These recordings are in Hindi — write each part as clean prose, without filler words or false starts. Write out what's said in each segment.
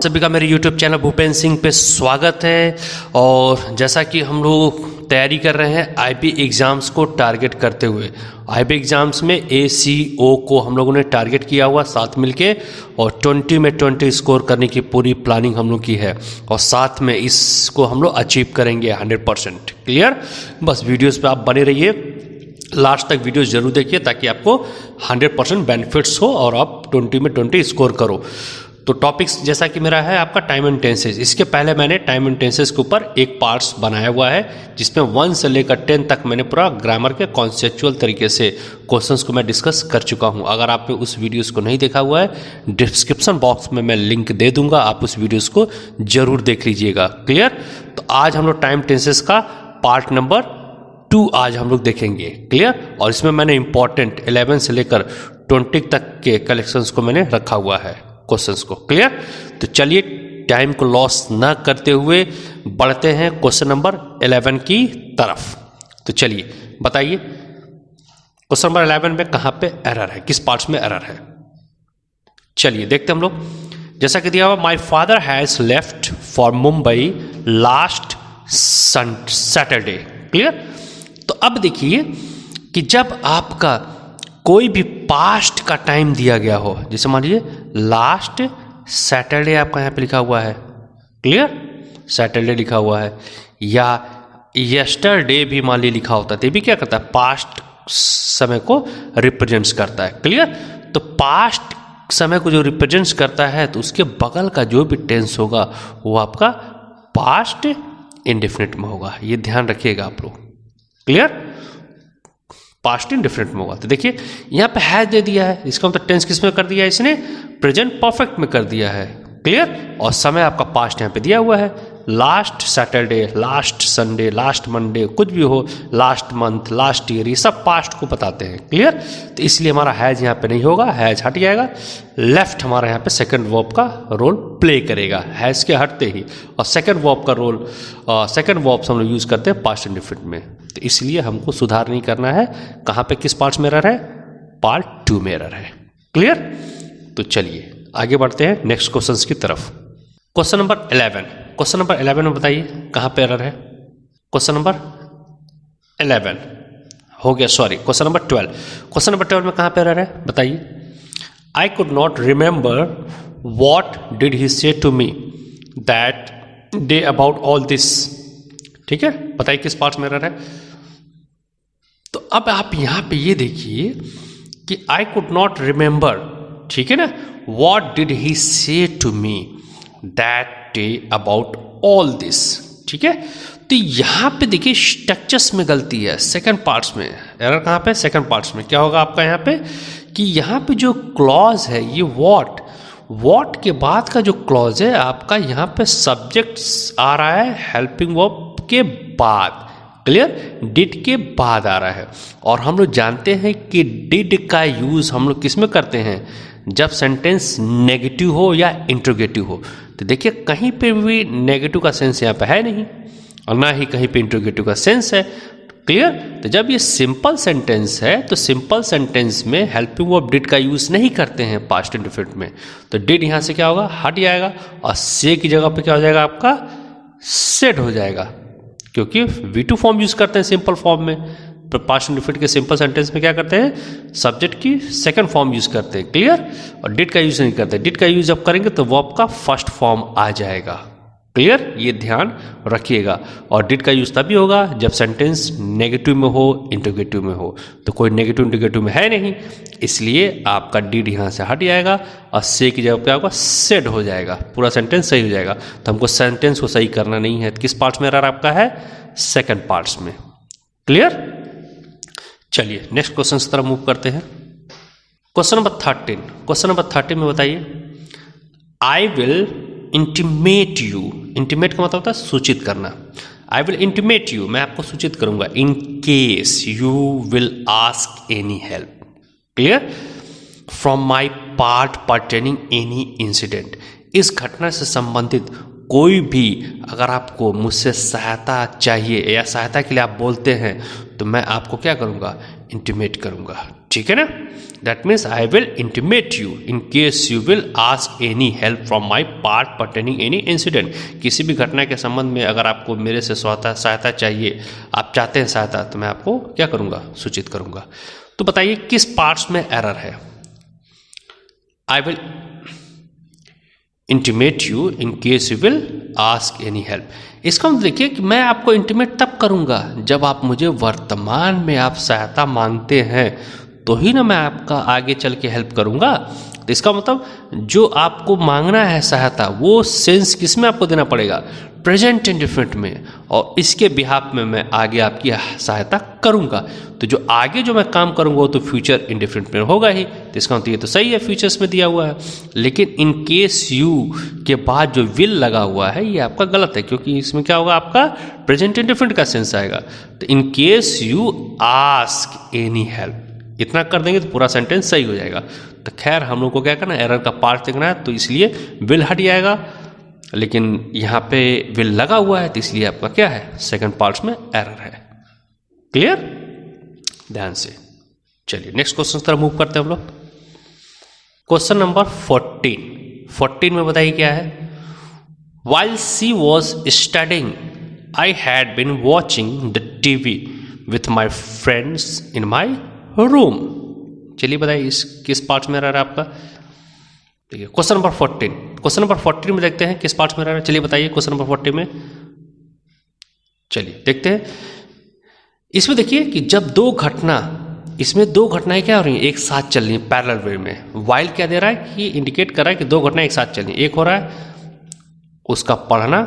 सभी का मेरे YouTube चैनल भूपेंद्र सिंह पे स्वागत है। और जैसा कि हम लोग तैयारी कर रहे हैं आईबी एग्ज़ाम्स को टारगेट करते हुए, आईबी एग्ज़ाम्स में ACO को हम लोगों ने टारगेट किया हुआ साथ मिलके, और 20 में 20 स्कोर करने की पूरी प्लानिंग हम लोग की है और साथ में इसको हम लोग अचीव करेंगे 100%। क्लियर? बस वीडियोज़ पे आप बने रहिए, लास्ट तक वीडियो जरूर देखिए ताकि आपको 100% बेनिफिट्स हो और आप 20 में 20 स्कोर करो। तो टॉपिक्स जैसा कि मेरा है आपका टाइम एंड टेंसेस, इसके पहले मैंने टाइम एंड टेंसेस के ऊपर एक पार्ट्स बनाया हुआ है जिसमें 1 से लेकर 10 तक मैंने पूरा ग्रामर के कॉन्सेप्चुअल तरीके से क्वेश्चंस को मैं डिस्कस कर चुका हूं। अगर आपने उस वीडियोस को नहीं देखा हुआ है, डिस्क्रिप्शन बॉक्स में मैं लिंक दे दूंगा, आप उस वीडियोस को जरूर देख लीजिएगा। क्लियर? तो आज हम लोग टाइम टेंसेस का पार्ट नंबर 2 आज हम लोग देखेंगे। क्लियर? और इसमें मैंने इंपॉर्टेंट 11 से लेकर 20 तक के कलेक्शंस को मैंने रखा हुआ है क्वेश्चंस को। क्लियर? तो चलिए टाइम को लॉस ना करते हुए बढ़ते हैं क्वेश्चन नंबर 11 की तरफ। तो चलिए बताइए क्वेश्चन नंबर 11 में कहाँ पे एरर है, किस पार्ट्स में एरर है। चलिए देखते हैं हम लोग। जैसा कि दिया हुआ, my father has left for Mumbai last Saturday. Clear? तो अब देखिए कि जब आपका कोई भी पास्ट का टाइम दिया गया हो, जैसे मान लीजिए लास्ट सैटरडे आपका यहाँ पे लिखा हुआ है। क्लियर? सैटरडे लिखा हुआ है, या यस्टरडे भी मान लीजिए लिखा होता है, तो ये भी क्या करता है, पास्ट समय को रिप्रेजेंट्स करता है। क्लियर? तो पास्ट समय को जो रिप्रेजेंट्स करता है तो उसके बगल का जो भी टेंस होगा वो आपका पास्ट इंडेफिनिट में होगा। ये ध्यान रखिएगा आप लोग। क्लियर? पास्ट इंडेफिनिट में होगा। तो देखिए यहाँ पे हैज दे दिया है, इसका मतलब टेंस किस में कर दिया है, इसने प्रेजेंट परफेक्ट में कर दिया है। क्लियर? और समय आपका पास्ट यहाँ पे दिया हुआ है, last Saturday, last Sunday, last Monday, कुछ भी हो, लास्ट मंथ, लास्ट ईयर, ये सब पास्ट को बताते हैं। क्लियर? तो इसलिए हमारा हैज यहाँ पे नहीं होगा, हैज हट जाएगा। लेफ्ट हमारा यहाँ पे सेकंड वर्ब का रोल प्ले करेगा हैज के हटते ही, और सेकंड वर्ब का रोल, सेकंड वर्ब्स हम लोग यूज करते हैं पास्ट इंडेफिनिट में। तो इसलिए हमको सुधार नहीं करना है। कहाँ पे किस पार्ट में एरर है, पार्ट 2 में एरर है। क्लियर? तो चलिए आगे बढ़ते हैं नेक्स्ट क्वेश्चंस की तरफ। क्वेश्चन नंबर 11, क्वेश्चन नंबर 11 में बताइए कहाँ पे एरर है। क्वेश्चन नंबर 11 हो गया, sorry question number 12। Question number 12 में कहाँ पे एरर है बताइए। I could not remember what did he say to me that day about all this. ठीक है, बताइए किस पार्ट में एरर है। तो अब आप यहाँ पे ये देखिए कि आई कुड नॉट रिमेंबर, ठीक है ना, what did he say to me that day about all this. ठीक है, तो यहाँ पे देखिए स्ट्रक्चर्स में गलती है, सेकंड पार्ट्स में एरर। कहाँ पे, सेकंड पार्ट्स में। क्या होगा आपका यहाँ पे कि यहाँ पे जो क्लॉज है ये वॉट के बाद का जो क्लॉज है आपका यहाँ पे सब्जेक्ट आ रहा है हेल्पिंग वर्ब के बाद। क्लियर? डिड के बाद आ रहा है। और हम लोग जानते हैं कि डिड का यूज हम लोग किस में करते हैं, जब सेंटेंस नेगेटिव हो या इंट्रोगेटिव हो। तो देखिए कहीं पे भी नेगेटिव का सेंस यहाँ पे है नहीं, और ना ही कहीं पे इंट्रोगेटिव का सेंस है। क्लियर? तो जब ये सिंपल सेंटेंस है तो सिंपल सेंटेंस में हेल्पिंग वर्ब डिड का यूज नहीं करते हैं पास्ट इंडेफिनिट में। तो डिड यहाँ से क्या होगा, हट जाएगा, और से की जगह पे क्या हो जाएगा आपका, सेड हो जाएगा, क्योंकि V2 फॉर्म यूज करते हैं सिंपल फॉर्म में। पास्ट इंडेफिनिट के सिंपल सेंटेंस में क्या करते हैं, सब्जेक्ट की सेकंड फॉर्म यूज करते हैं। क्लियर? और डिड का यूज नहीं करते। डिड का यूज जब करेंगे तो वर्ब का फर्स्ट फॉर्म आ जाएगा। क्लियर? ये ध्यान रखिएगा। और डिड का यूज तभी होगा जब सेंटेंस नेगेटिव में हो, इंट्रोगेटिव में हो। तो कोई नेगेटिव इंट्रोगेटिव में है नहीं, इसलिए आपका डिड यहाँ से हट जाएगा और से की जगह पे आपका सेड हो जाएगा, पूरा सेंटेंस सही हो जाएगा। तो हमको सेंटेंस को सही करना नहीं है। किस पार्ट्स में एरर आपका है, सेकंड पार्ट्स में। क्लियर? चलिए नेक्स्ट क्वेश्चन की तरफ मूव करते हैं। क्वेश्चन नंबर 13, क्वेश्चन नंबर 13 में बताइए, I will intimate you. Intimate का मतलब होता है सूचित करना। आई विल इंटीमेट यू, मैं आपको सूचित करूंगा, in case you will ask any help. Clear? From my part pertaining any incident. इस घटना से संबंधित कोई भी अगर आपको मुझसे सहायता चाहिए या सहायता के लिए आप बोलते हैं तो मैं आपको क्या करूंगा, इंटीमेट करूंगा। ठीक है ना। That means I will intimate you in case you will ask any help from my part pertaining any incident. किसी भी घटना के संबंध में अगर आपको मेरे से सहायता चाहिए, आप चाहते हैं सहायता, तो मैं आपको क्या करूँगा, सूचित करूँगा। तो बताइए किस पार्ट्स में एरर है। I will intimate you in case you will ask any help. इसका मतलब देखिए कि मैं आपको इंटीमेट तब करूँगा जब आप मुझे वर्तमान में आप सहायता मांगते हैं, तो ही ना मैं आपका आगे चल के हेल्प करूँगा। तो इसका मतलब जो आपको मांगना है सहायता, वो सेंस किस में आपको देना पड़ेगा, प्रेजेंट इंडिफरेंट में, और इसके बिहाफ में मैं आगे आपकी सहायता करूँगा। तो जो आगे जो मैं काम करूँगा वो तो फ्यूचर इंडिफरेंट में होगा ही। तो इसका मतलब ये तो सही है, फ्यूचर्स में दिया हुआ है। लेकिन इन केस यू के बाद जो विल लगा हुआ है ये आपका गलत है, क्योंकि इसमें क्या होगा, आपका प्रेजेंट इंडिफरेंट का सेंस आएगा। तो in case you ask any help, इतना कर देंगे तो पूरा सेंटेंस सही हो जाएगा। तो खैर हम लोग को क्या करना है, एरर का पार्ट देखना है, तो इसलिए विल हट जाएगा। लेकिन यहाँ पे विल लगा हुआ है, तो इसलिए आपका क्या है, सेकंड पार्ट्स में एरर है। क्लियर, ध्यान से। चलिए नेक्स्ट क्वेश्चन की तरफ मूव करते हैं हम लोग। क्वेश्चन नंबर 14 में बताइए क्या है। While she was studying, I had been watching the TV with my friends in my room। चलिए बताइए इस किस पार्ट में एरर है आपका। देखिए क्वेश्चन नंबर 14 में देखते हैं किस पार्ट में एरर है। चलिए बताइए क्वेश्चन नंबर 14 में, चलिए देखते हैं। इसमें देखिए कि जब इसमें दो घटनाएं क्या हो रही हैं, एक साथ चल रही हैं पैरेलल वे में। वाइल क्या दे रहा है कि इंडिकेट कर रहा है कि दो घटनाएं एक साथ चल रही हैं। एक हो रहा है उसका पढ़ना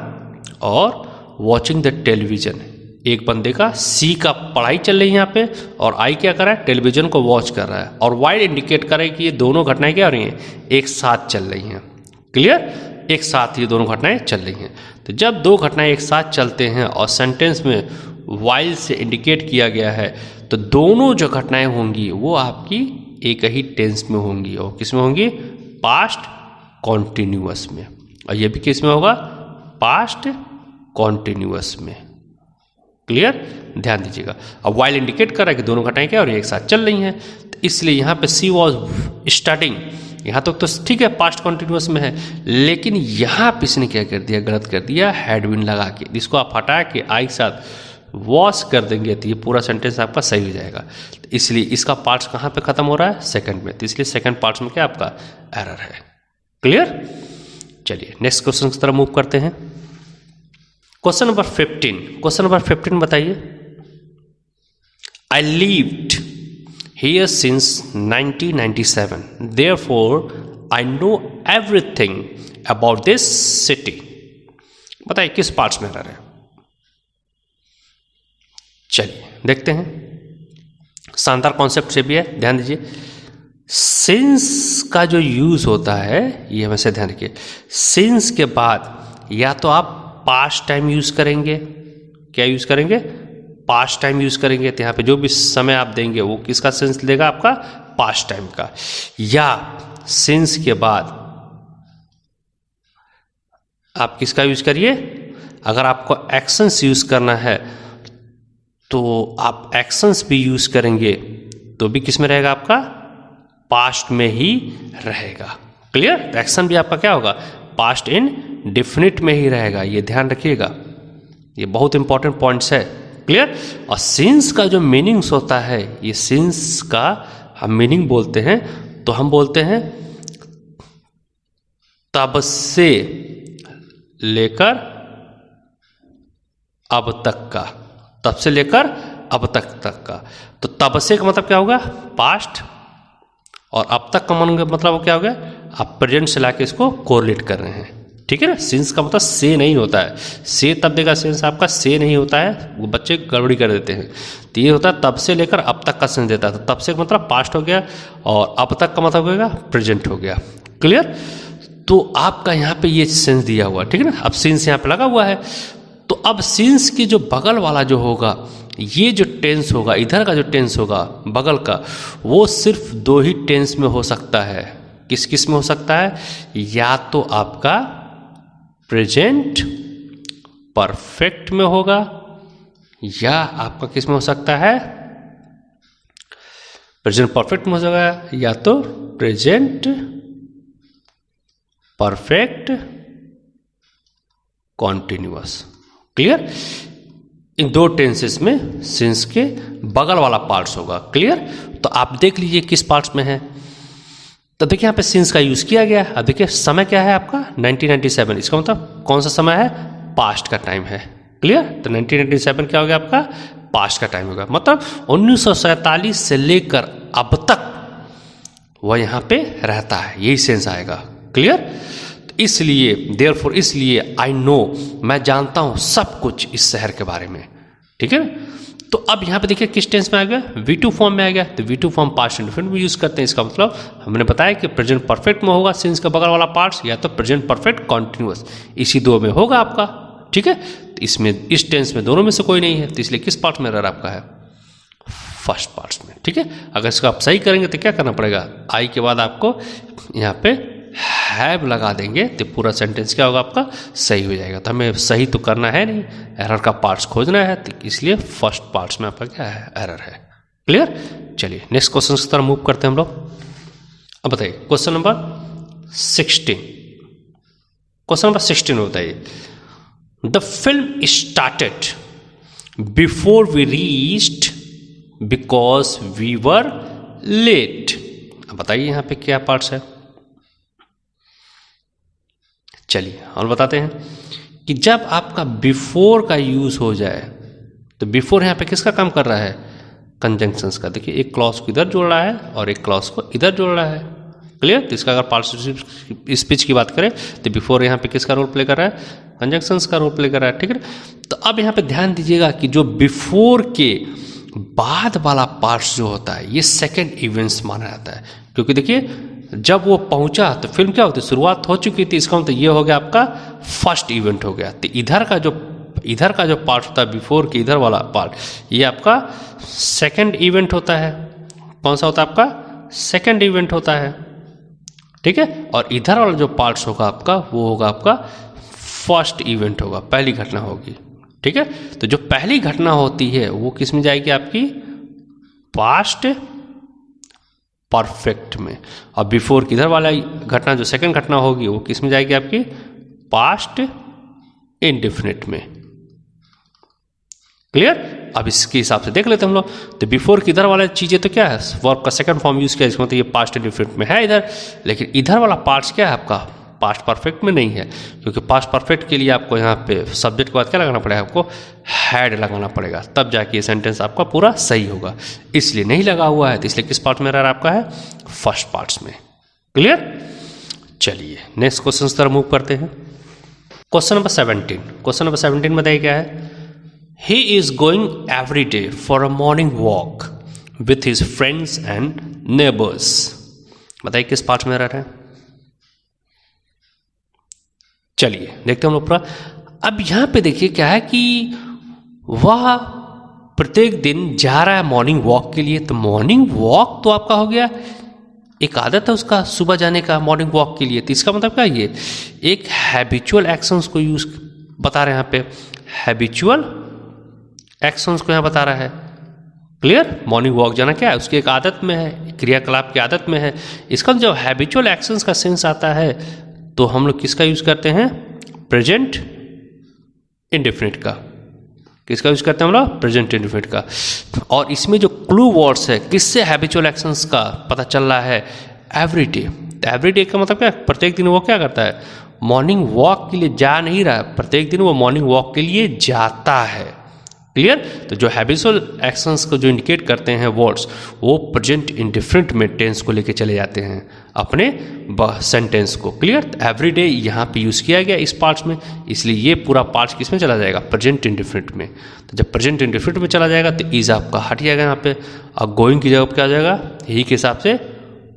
और वॉचिंग द टेलीविजन। एक बंदे का सी का पढ़ाई चल रही है यहाँ पे, और आई क्या कर रहा है, टेलीविजन को वॉच कर रहा है। और वाइल इंडिकेट कर रहा है कि ये दोनों घटनाएं क्या हो रही हैं, एक साथ चल रही हैं। क्लियर, एक साथ ये दोनों घटनाएं चल रही हैं। तो जब दो घटनाएं एक साथ चलते हैं और सेंटेंस में वाइल से इंडिकेट किया गया है, तो दोनों जो घटनाएं होंगी वो आपकी एक ही टेंस में होंगी। और किस में होंगी, पास्ट कॉन्टिन्यूअस में। और ये भी किस में होगा, पास्ट कॉन्टिन्यूअस में। क्लियर, ध्यान दीजिएगा। अब वाइल इंडिकेट कर रहा है कि दोनों घटनाएं क्या और एक साथ चल रही हैं, तो इसलिए यहाँ पे सी वॉज स्टार्टिंग, यहाँ तक तो ठीक है, पास्ट कॉन्टिन्यूअस में है। लेकिन यहाँ पे इसने क्या कर दिया, गलत कर दिया, हैड बीन लगा के। इसको आप हटा के आई के साथ वॉश कर देंगे तो ये पूरा सेंटेंस आपका सही हो जाएगा। तो इसलिए इसका पार्ट्स कहाँ पे खत्म हो रहा है, सेकंड में। तो इसलिए सेकंड पार्ट्स में क्या आपका एरर है। क्लियर, चलिए नेक्स्ट क्वेश्चन की तरफ मूव करते हैं। क्वेश्चन नंबर 15 बताइए। I lived here since 1997, therefore I know everything about this city. बताइए किस पार्ट्स में एरर है। चलिए देखते हैं, शानदार कॉन्सेप्ट से भी है, ध्यान दीजिए। सिंस का जो यूज होता है ये हमेशा ध्यान रखिए। सिंस के बाद या तो आप पास्ट टाइम यूज करेंगे, क्या यूज करेंगे, पास्ट टाइम यूज करेंगे। तो यहाँ पे जो भी समय आप देंगे वो किसका सेंस लेगा, आपका पास्ट टाइम का। या सिंस के बाद आप किसका यूज करिए, अगर आपको एक्शंस यूज करना है तो आप एक्शंस भी यूज करेंगे, तो भी किस में रहेगा, आपका पास्ट में ही रहेगा। क्लियर, एक्शन भी आपका क्या होगा, पास्ट इन डिफिनिट में ही रहेगा। ये ध्यान रखिएगा, ये बहुत इंपॉर्टेंट पॉइंट्स है। क्लियर, और सिंस का जो मीनिंग्स होता है, ये सिंस का हम मीनिंग बोलते हैं तो हम बोलते हैं तब से लेकर अब तक का, तब से लेकर अब तक का। तो तब से का मतलब क्या होगा, पास्ट, और अब तक का मतलब क्या हो गया, आप प्रेजेंट से लाके इसको कोरिलेट कर रहे हैं। ठीक है ना, सिंस का मतलब से नहीं होता है, से तब देगा सेंस आपका, से नहीं होता है, वो बच्चे गड़बड़ी कर देते हैं। तो ये होता है तब से लेकर अब तक का सेंस देता है। तो तब से का मतलब पास्ट हो गया, और अब तक का मतलब होगा प्रेजेंट हो गया। क्लियर, तो आपका यहाँ पे ये सेंस दिया हुआ, ठीक है ना। अब सिंस यहाँ पे लगा हुआ है, तो अब सिंस की जो बगल वाला जो होगा, ये जो टेंस होगा, इधर का जो टेंस होगा बगल का, वो सिर्फ दो ही टेंस में हो सकता है। किस किस में हो सकता है, या तो आपका प्रेजेंट परफेक्ट में होगा, या आपका किस में हो सकता है, प्रेजेंट परफेक्ट में हो जाएगा या तो प्रेजेंट परफेक्ट कॉन्टिन्यूअस। क्लियर? इन दो टेंसेस में सिंस के बगल वाला पार्ट्स होगा। क्लियर? तो आप देख लीजिए किस पार्ट्स में है। तो देखिए यहाँ पे सिंस का यूज किया गया। अब देखिए समय क्या है आपका 1997, इसका मतलब कौन सा समय है? पास्ट का टाइम है। क्लियर? तो 1997 क्या हो गया आपका? पास्ट का टाइम होगा, मतलब 1947 से लेकर अब तक वह यहाँ पे रहता है, यही सेंस आएगा। क्लियर? तो इसलिए देयरफॉर, इसलिए आई नो, मैं जानता हूँ सब कुछ इस शहर के बारे में। ठीक है? तो अब यहाँ पे देखिए किस टेंस में आ गया? V2 फॉर्म में आ गया। तो V2 फॉर्म पास्ट इंडेफिनिट में यूज करते हैं। इसका मतलब हमने बताया कि प्रेजेंट परफेक्ट में होगा सिंस का बगल वाला पार्ट्स, या तो प्रेजेंट परफेक्ट कॉन्टिन्यूअस, इसी दो में होगा आपका। ठीक है? तो इसमें इस टेंस में दोनों में से कोई नहीं है, तो इसलिए किस पार्ट में एरर आपका है? फर्स्ट पार्ट्स में। ठीक है? अगर इसको आप सही करेंगे तो क्या करना पड़ेगा? आई के बाद आपको यहाँ पे हैव लगा देंगे तो पूरा सेंटेंस क्या होगा आपका? सही हो जाएगा। तो हमें सही तो करना है नहीं, एरर का पार्ट्स खोजना है, तो इसलिए फर्स्ट पार्ट्स में आपका क्या है? एरर है। क्लियर? चलिए नेक्स्ट क्वेश्चन की तरफ मूव करते हैं हम लोग। अब बताइए क्वेश्चन नंबर 16। क्वेश्चन नंबर 16 में बताइए, the film started before we reached because we were late. अब बताइए यहाँ पे क्या पार्ट्स है? चलिए और बताते हैं कि जब आपका बिफोर का यूज हो जाए, तो बिफोर यहाँ पे किसका काम कर रहा है? कंजंक्शंस का। देखिए एक क्लॉज को इधर जोड़ रहा है और एक क्लॉज को इधर जोड़ रहा है। क्लियर? तो इसका अगर पार्टिसिपिव स्पीच की बात करें तो बिफोर यहाँ पे किसका रोल प्ले कर रहा है? कंजंक्शंस का रोल प्ले कर रहा है। ठीक है? तो अब यहाँ पे ध्यान दीजिएगा कि जो बिफोर के बाद वाला पार्ट्स जो होता है ये सेकेंड इवेंट्स माना जाता है, क्योंकि देखिए जब वो पहुंचा तो फिल्म क्या होती है? शुरुआत हो चुकी थी। इसका मतलब ये हो गया आपका फर्स्ट इवेंट हो गया। तो इधर का जो पार्ट होता है बिफोर के इधर वाला पार्ट, ये आपका सेकंड इवेंट होता है। कौन सा होता है आपका? सेकंड इवेंट होता है। ठीक है? और इधर वाला जो पार्ट्स होगा आपका वो होगा आपका फर्स्ट इवेंट होगा, पहली घटना होगी। ठीक है? तो जो पहली घटना होती है वो किस में जाएगी? आपकी पास्ट परफेक्ट में। और बिफोर किधर वाला घटना जो सेकंड घटना होगी वो किस में जाएगी? आपकी पास्ट इंडेफिनिट में। क्लियर? अब इसके हिसाब से देख लेते हैं हम लोग। तो बिफोर किधर वाला चीजें तो क्या है? वर्ब का सेकंड फॉर्म यूज किया, इसका मतलब ये पास्ट इंडेफिनिट में है इधर, लेकिन इधर वाला पार्ट्स क्या है आपका? पास्ट परफेक्ट में नहीं है, क्योंकि पास्ट परफेक्ट के लिए आपको यहाँ पे सब्जेक्ट के बाद क्या लगाना पड़ेगा? आपको हैड लगाना पड़ेगा, तब जाके ये सेंटेंस आपका पूरा सही होगा। इसलिए नहीं लगा हुआ है, तो इसलिए किस पार्ट में एरर आपका है? फर्स्ट पार्ट्स में। क्लियर? चलिए नेक्स्ट क्वेश्चन की तरफ मूव करते हैं। Question number 17। क्वेश्चन नंबर 17 बताइए क्या है? He is going every day for a morning walk with his friends and neighbours. बताइए किस पार्ट में एरर है? चलिए देखते हैं हम लोग पूरा। अब यहाँ पे देखिए क्या है कि वह प्रत्येक दिन जा रहा है मॉर्निंग वॉक के लिए। तो मॉर्निंग वॉक तो आपका हो गया, एक आदत है उसका सुबह जाने का मॉर्निंग वॉक के लिए। तो इसका मतलब क्या? ये एक हैबिचुअल एक्शंस को यूज बता रहे हैं यहाँ पे, हैबिचुअल एक्शंस को यहाँ बता रहा है। क्लियर? मॉर्निंग वॉक जाना क्या है? उसकी एक आदत में है, क्रियाकलाप की आदत में है। इसका जब हैबिचुअल एक्शंस का सेंस आता है तो हम लोग किसका यूज करते हैं? प्रेजेंट इंडेफिनिट का। किसका यूज करते हैं हम लोग? प्रेजेंट इंडेफिनिट का। और इसमें जो क्लू वर्ड्स है किससे हैबिचुअल एक्शंस का पता चल रहा है? Every day. तो एवरी डे का मतलब क्या? प्रत्येक दिन वो क्या करता है? मॉर्निंग वॉक के लिए जा नहीं रहा, प्रत्येक दिन वो मॉर्निंग वॉक के लिए जाता है। क्लियर? तो जो हैबिचुअल एक्शंस को जो इंडिकेट करते हैं वर्ड्स, वो प्रेजेंट इंडिफरेंट में टेंस को लेके चले जाते हैं अपने सेंटेंस को। क्लियर? एवरी डे यहाँ पे यूज किया गया इस पार्ट्स में, इसलिए ये पूरा पार्ट्स किस में चला जाएगा? प्रेजेंट इंडिफरेंट में। तो जब प्रेजेंट इंडिफरेंट में चला जाएगा तो इज आपका हट जाएगा यहाँ पे, और गोइंग की जगह क्या हो जाएगा? यही के हिसाब से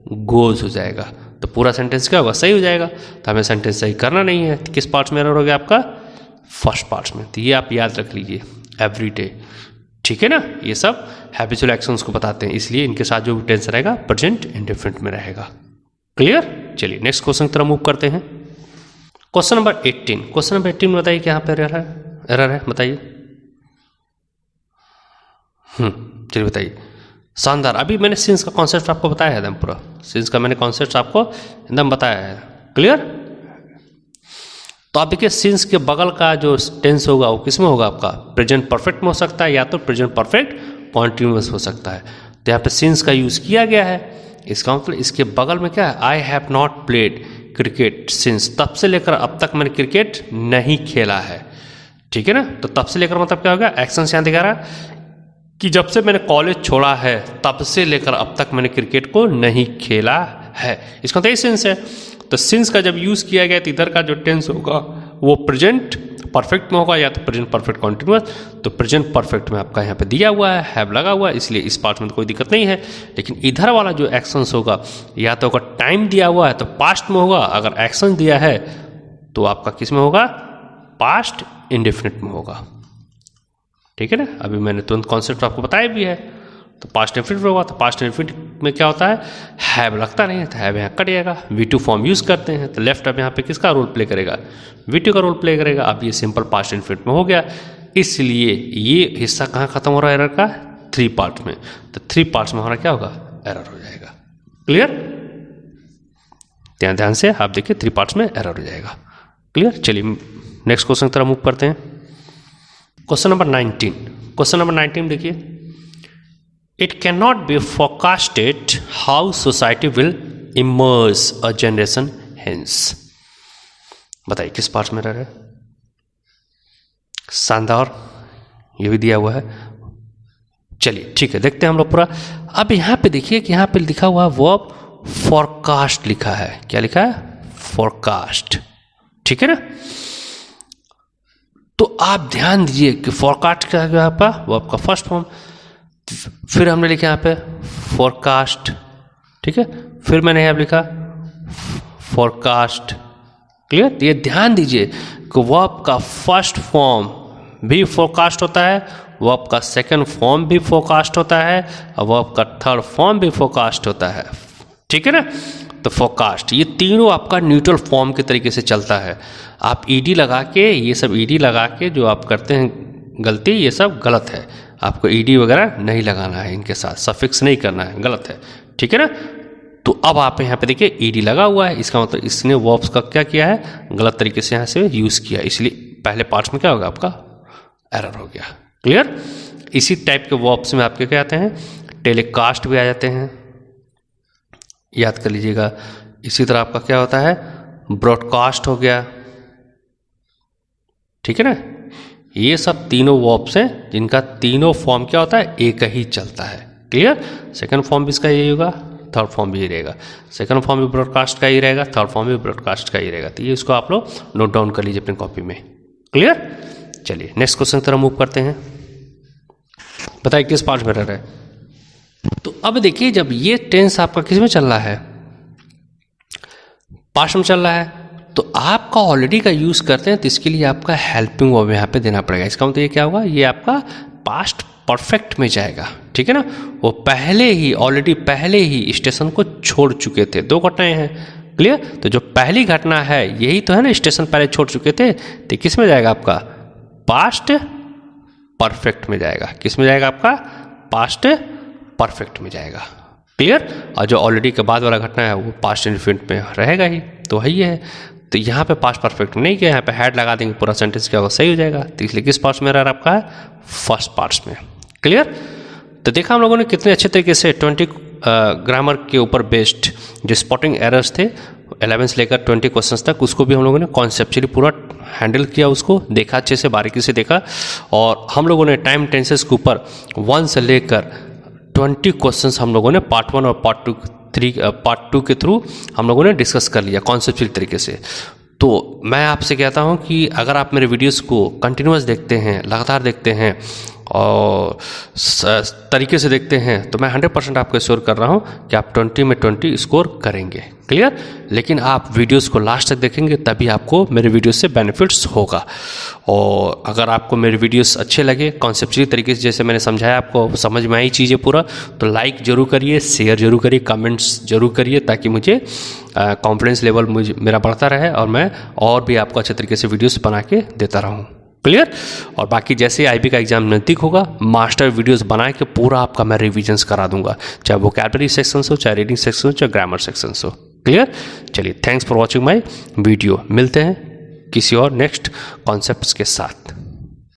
गोज हो जाएगा। तो पूरा सेंटेंस क्या होगा? सही हो जाएगा। तो हमें सेंटेंस सही करना नहीं है, तो किस पार्ट्स में एरर हो गया आपका? फर्स्ट पार्ट्स में। तो ये आप याद रख लीजिए, एवरी डे। ठीक है ना? ये सब हैबिचुअल एक्शंस को बताते हैं, इसलिए इनके साथ जो भी टेंस रहेगा प्रेजेंट इंडिफरेंट में रहेगा। क्लियर? चलिए नेक्स्ट क्वेश्चन की तरफ मूव करते हैं। Question number 18। क्वेश्चन नंबर 18 में बताइए कि यहाँ पे एरर है बताइए। चलिए बताइए। शानदार। अभी मैंने सिंस का कॉन्सेप्ट आपको बताया है एकदम पूरा, सिंस का मैंने कॉन्सेप्ट आपको एकदम बताया है। क्लियर? तो आप देखिए सिंस के बगल का जो टेंस होगा वो किस में होगा आपका? प्रेजेंट परफेक्ट में हो सकता है या तो प्रेजेंट परफेक्ट कॉन्टिन्यूअस हो सकता है। तो यहाँ पे सिंस का यूज़ किया गया है, इसका मतलब इसके बगल में क्या है? I have not played cricket since, तब से लेकर अब तक मैंने क्रिकेट नहीं खेला है। ठीक है ना? तो तब से लेकर मतलब क्या होगा? एक्शन से यहाँ दिखा रहा है कि जब से मैंने कॉलेज छोड़ा है तब से लेकर अब तक मैंने क्रिकेट को नहीं खेला है, इसका मतलब सिंस है। तो सिंस का जब यूज़ किया गया तो इधर का जो टेंस होगा वो प्रेजेंट परफेक्ट में होगा या तो प्रेजेंट परफेक्ट कॉन्टिन्यूअस। तो प्रेजेंट परफेक्ट में आपका यहाँ पे दिया हुआ है, हैव लगा हुआ है, इसलिए इस पार्ट में तो कोई दिक्कत नहीं है। लेकिन इधर वाला जो एक्शंस होगा या तो अगर टाइम दिया हुआ है तो पास्ट में होगा, अगर एक्शन दिया है तो आपका किस में होगा? पास्ट इंडेफिनिट में होगा। ठीक है ना? अभी मैंने तुरंत कॉन्सेप्ट आपको बताया भी है। तो पास्ट इंडेफिनिट होगा, तो पास्ट इंडेफिनिट में क्या होता है? हैव लगता नहीं है, तो हैव यहाँ कट जाएगा। V2 फॉर्म यूज़ करते हैं तो लेफ्ट अब यहाँ पे किसका रोल प्ले करेगा? V2 का रोल प्ले करेगा। अब ये सिंपल पास्ट इंडेफिनिट में हो गया, इसलिए ये हिस्सा कहाँ खत्म हो रहा है एरर का? 3 पार्ट में। तो 3 पार्ट्स में हमारा क्या होगा? एरर हो जाएगा। क्लियर? ध्यान से आप देखिए 3 पार्ट्स में एरर हो जाएगा। क्लियर? चलिए नेक्स्ट क्वेश्चन की तरफ मूव करते हैं। Question number 19। क्वेश्चन नंबर 19 देखिए, it can not be forecasted how society will emerge a generation hence. बताइए किस पार्ट में रह रहे? शानदार, ये भी दिया हुआ है। चलिए ठीक है, देखते हैं हम लोग पूरा। अब यहाँ पे देखिए कि यहाँ पे लिखा हुआ है वर्ब फोरकास्ट लिखा है। क्या लिखा है? फोरकास्ट। ठीक है ना? तो आप ध्यान दीजिए कि फोरकास्ट क्या है आपका? वो आपका फर्स्ट फॉर्म, फिर हमने लिखा यहाँ पे फोरकास्ट। ठीक है, फिर मैंने यहाँ लिखा फोरकास्ट। क्लियर? ये ध्यान दीजिए कि वर्ब का फर्स्ट फॉर्म भी फोरकास्ट होता है, वर्ब का सेकंड फॉर्म भी फोरकास्ट होता है और वर्ब का थर्ड फॉर्म भी फोरकास्ट होता है। ठीक है ना? तो फोरकास्ट ये तीनों आपका न्यूट्रल फॉर्म के तरीके से चलता है। आप ईडी लगा के, ये सब ईडी लगा के जो आप करते हैं गलती, ये सब गलत है। आपको ईडी वगैरह नहीं लगाना है, इनके साथ सफिक्स नहीं करना है, गलत है। ठीक है ना? तो अब आप यहाँ पे देखिए ईडी लगा हुआ है, इसका मतलब इसने वर्ब्स का क्या किया है? गलत तरीके से यहाँ से यूज़ किया, इसलिए पहले पार्ट्स में क्या होगा? आपका एरर हो गया। क्लियर? इसी टाइप के वर्ब्स में आपके क्या आते हैं? टेलीकास्ट भी आ जाते हैं, याद कर लीजिएगा। इसी तरह आपका क्या होता है? ब्रॉडकास्ट हो गया। ठीक है ना? ये सब तीनों वर्ब्स हैं जिनका तीनों फॉर्म क्या होता है? एक ही चलता है। क्लियर? सेकंड फॉर्म भी इसका यही होगा, थर्ड फॉर्म भी यही रहेगा। सेकंड फॉर्म भी ब्रॉडकास्ट का ही रहेगा, थर्ड फॉर्म भी ब्रॉडकास्ट का ही रहेगा। तो ये इसको आप लोग नोट डाउन कर लीजिए अपनी कॉपी में। क्लियर? चलिए नेक्स्ट क्वेश्चन की तरफ मूव करते हैं। बताइए किस पार्ट में रह रहा है? तो अब देखिए जब ये टेंस आपका किस में चल रहा है? पास्ट में चल रहा है, तो आपका ऑलरेडी का यूज़ करते हैं, तो इसके लिए आपका हेल्पिंग वर्ब यहाँ पे देना पड़ेगा। इसका मतलब ये क्या होगा? ये आपका पास्ट परफेक्ट में जाएगा। ठीक है ना? वो ऑलरेडी पहले ही स्टेशन को छोड़ चुके थे। 2 घटनाएं हैं। क्लियर? तो जो पहली घटना है यही तो है ना, स्टेशन पहले छोड़ चुके थे, तो किस में जाएगा? आपका पास्ट परफेक्ट में जाएगा। किस में जाएगा? आपका पास्ट परफेक्ट में जाएगा। क्लियर? और जो ऑलरेडी के बाद वाला घटना है वो पास्ट इंडेफिनिट में रहेगा ही, तो वही है। तो यहाँ पे पास्ट परफेक्ट नहीं किया, यहाँ पे हैड लगा देंगे, पूरा सेंटेंस क्या होगा? सही हो जाएगा। तो इसलिए किस पार्ट्स में रह रहा है आपका? फर्स्ट पार्ट्स में। क्लियर? तो देखा हम लोगों ने कितने अच्छे तरीके से 20 ग्रामर के ऊपर बेस्ड जो स्पॉटिंग एरर्स थे 11 से लेकर 20 क्वेश्चंस तक, उसको भी हम लोगों ने कॉन्सेप्चुअली पूरा हैंडल किया, उसको देखा, अच्छे से बारीकी से देखा। और हम लोगों ने टाइम टेंसेस के ऊपर 1 से लेकर 20 क्वेश्चंस हम लोगों ने पार्ट 1 और पार्ट 2 के थ्रू हम लोगों ने डिस्कस कर लिया कॉन्सेप्चुअल तरीके से। तो मैं आपसे कहता हूं कि अगर आप मेरे वीडियोस को कंटिन्यूअस देखते हैं, लगातार देखते हैं और तरीके से देखते हैं, तो मैं 100% आपको एश्योर कर रहा हूं कि आप 20 में 20 स्कोर करेंगे। क्लियर? लेकिन आप वीडियोस को लास्ट तक देखेंगे तभी आपको मेरे वीडियोस से बेनिफिट्स होगा। और अगर आपको मेरे वीडियोस अच्छे लगे कॉन्सेप्चुअली तरीके से, जैसे मैंने समझाया, आपको समझ में आई चीज़ें पूरा, तो लाइक जरूर करिए, शेयर जरूर करिए, कमेंट्स जरूर करिए, ताकि मुझे कॉन्फिडेंस लेवल मेरा बढ़ता रहे और मैं और भी आपको अच्छे तरीके से वीडियोस बना के देता रहूँ। क्लियर। और बाकी जैसे आईबी का एग्जाम नज़दीक होगा, मास्टर वीडियोस बना के पूरा आपका मैं रिविजन्स करा दूंगा, चाहे वोकैबुलरी सेक्शन हो, चाहे रीडिंग सेक्शन हो, चाहे ग्रामर सेक्शन हो। क्लियर। चलिए, thanks for watching my video. मिलते हैं किसी और नेक्स्ट कॉन्सेप्ट्स के साथ।